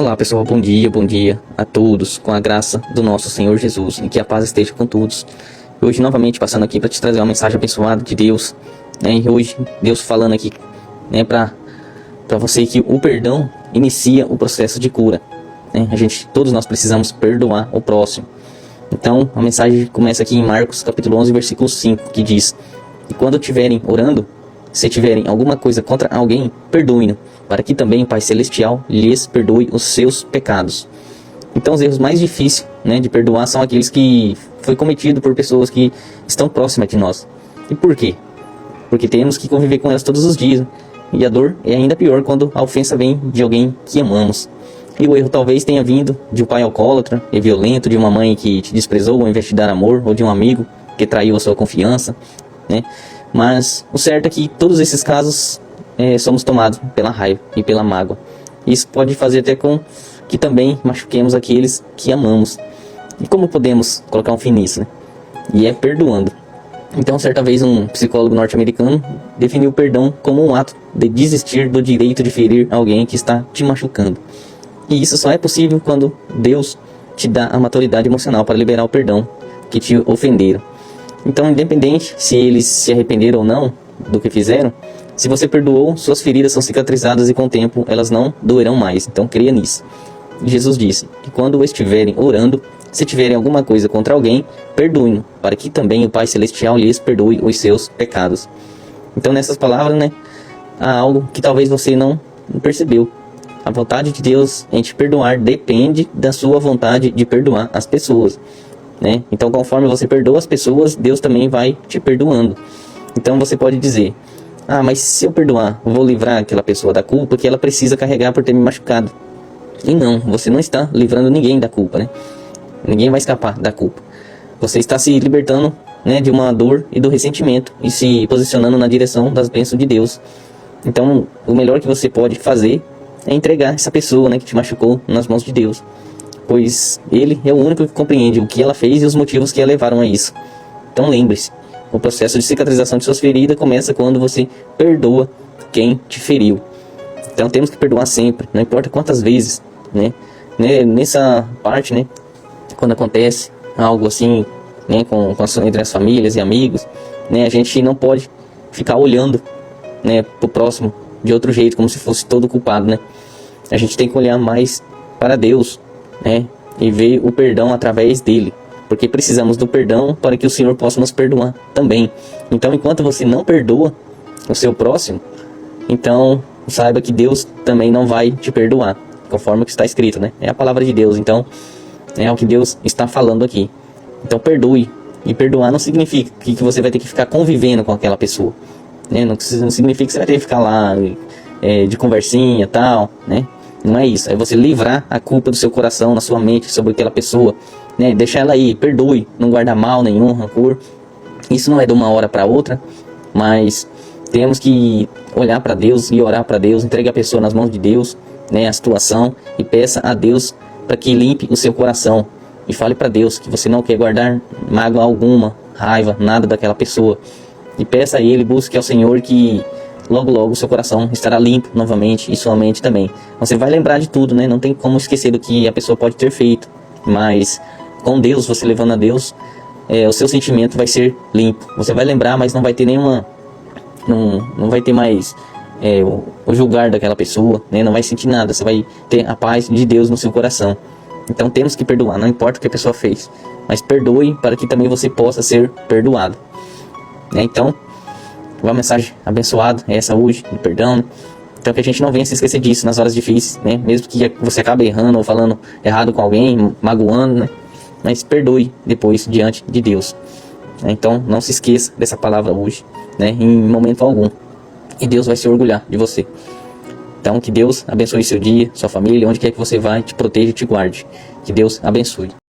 Olá pessoal, bom dia a todos, com a graça do nosso Senhor Jesus, e que a paz esteja com todos. Hoje novamente passando aqui para te trazer uma mensagem abençoada de Deus, né? E hoje Deus falando aqui, né, para você que o perdão inicia o processo de cura, né? Todos nós precisamos perdoar o próximo. Então a mensagem começa aqui em Marcos capítulo 11 versículo 5, que diz: e quando estiverem orando, se tiverem alguma coisa contra alguém, perdoem-no, para que também o Pai Celestial lhes perdoe os seus pecados. Então os erros mais difíceis, né, de perdoar são aqueles que foi cometido por pessoas que estão próximas de nós. E por quê? Porque temos que conviver com elas todos os dias. E a dor é ainda pior quando a ofensa vem de alguém que amamos. E o erro talvez tenha vindo de um pai alcoólatra e violento, de uma mãe que te desprezou ao invés de dar amor, ou de um amigo que traiu a sua confiança, né? Mas o certo é que todos esses casos somos tomados pela raiva e pela mágoa. Isso pode fazer até com que também machuquemos aqueles que amamos. E como podemos colocar um fim nisso, né? E é perdoando. Então, certa vez, um psicólogo norte-americano definiu o perdão como um ato de desistir do direito de ferir alguém que está te machucando. E isso só é possível quando Deus te dá a maturidade emocional para liberar o perdão que te ofenderam. Então, independente se eles se arrependeram ou não do que fizeram, se você perdoou, suas feridas são cicatrizadas e com o tempo elas não doerão mais. Então, creia nisso. Jesus disse que quando estiverem orando, se tiverem alguma coisa contra alguém, perdoem-no, para que também o Pai Celestial lhes perdoe os seus pecados. Então, nessas palavras, né, há algo que talvez você não percebeu. A vontade de Deus em te perdoar depende da sua vontade de perdoar as pessoas, né? Então, conforme você perdoa as pessoas, Deus também vai te perdoando. Então você pode dizer: ah, mas se eu perdoar, eu vou livrar aquela pessoa da culpa que ela precisa carregar por ter me machucado. E não, você não está livrando ninguém da culpa, né? Ninguém vai escapar da culpa. Você está se libertando, né, de uma dor e do ressentimento e se posicionando na direção das bênçãos de Deus. Então, o melhor que você pode fazer é entregar essa pessoa, né, que te machucou nas mãos de Deus, pois Ele é o único que compreende o que ela fez e os motivos que a levaram a isso. Então lembre-se, o processo de cicatrização de suas feridas começa quando você perdoa quem te feriu. Então temos que perdoar sempre, não importa quantas vezes, né? Nessa parte, né, quando acontece algo assim, né, entre as famílias e amigos, né, a gente não pode ficar olhando, né, pro próximo de outro jeito, como se fosse todo culpado, né? A gente tem que olhar mais para Deus, né, e ver o perdão através dele, porque precisamos do perdão para que o Senhor possa nos perdoar também. Então, enquanto você não perdoa o seu próximo, então saiba que Deus também não vai te perdoar, conforme o que está escrito, né? É a palavra de Deus, então é o que Deus está falando aqui. Então perdoe, e perdoar não significa que você vai ter que ficar convivendo com aquela pessoa, né? Não significa que você vai ter que ficar lá de conversinha e tal, né? Não é isso, é você livrar a culpa do seu coração, na sua mente, sobre aquela pessoa, né? Deixar ela aí, perdoe, não guarda mal nenhum, rancor. Isso não é de uma hora para outra, mas temos que olhar para Deus e orar para Deus, entregue a pessoa nas mãos de Deus, né, a situação, e peça a Deus para que limpe o seu coração. E fale para Deus que você não quer guardar mágoa alguma, raiva, nada daquela pessoa. E peça a Ele, busque ao Senhor que logo logo o seu coração estará limpo novamente, e sua mente também. Você vai lembrar de tudo, né? Não tem como esquecer do que a pessoa pode ter feito, mas com Deus, você levando a Deus, o seu sentimento vai ser limpo. Você vai lembrar, mas não vai ter nenhuma, não vai ter mais o julgar daquela pessoa, né? Não vai sentir nada. Você vai ter a paz de Deus no seu coração. Então temos que perdoar, não importa o que a pessoa fez, mas perdoe para que também você possa ser perdoado, né? Então, uma mensagem abençoada é essa hoje, de perdão, né? Então que a gente não venha se esquecer disso nas horas difíceis, né? Mesmo que você acabe errando ou falando errado com alguém, magoando, né? Mas perdoe depois diante de Deus, né? Então não se esqueça dessa palavra hoje, né, em momento algum. E Deus vai se orgulhar de você. Então que Deus abençoe seu dia, sua família, onde quer que você vá, te proteja e te guarde. Que Deus abençoe.